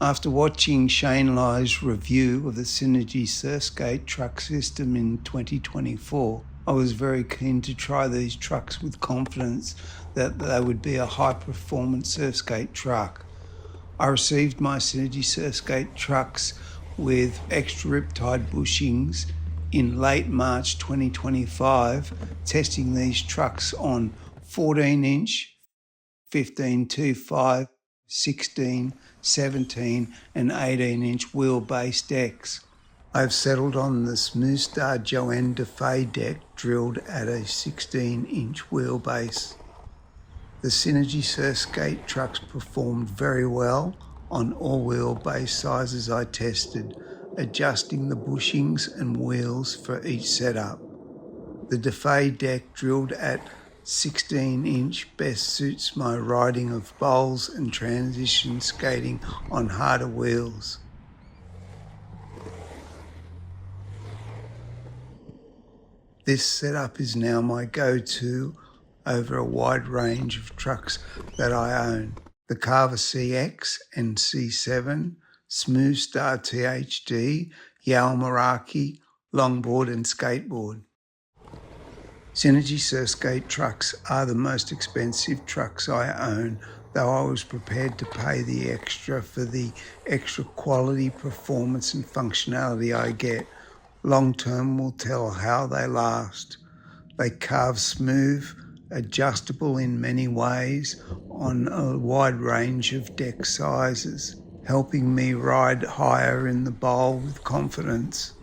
After watching Shane Lai's review of the Synergy SurfSkate truck system in 2024, I was very keen to try these trucks with confidence that they would be a high-performance surfskate truck. I received my Synergy SurfSkate trucks with extra riptide bushings in late March 2025, testing these trucks on 14-inch, 15.25, 16, 17 and 18-inch wheelbase decks. I've settled on the Smooth Star Joanne DeFay deck drilled at a 16-inch wheelbase. The Synergy SurfSkate trucks performed very well on all wheelbase sizes I tested, adjusting the bushings and wheels for each setup. The DeFay deck drilled at 16-inch best suits my riding of bowls and transition skating on harder wheels. This setup is now my go-to over a wide range of trucks that I own. The Carver CX and C7, Smooth Star THD, Yao Meraki, longboard and skateboard. Synergy SurfSkate trucks are the most expensive trucks I own, though I was prepared to pay the extra for the extra quality, performance and functionality I get. Long term will tell how they last. They carve smooth, adjustable in many ways on a wide range of deck sizes, helping me ride higher in the bowl with confidence.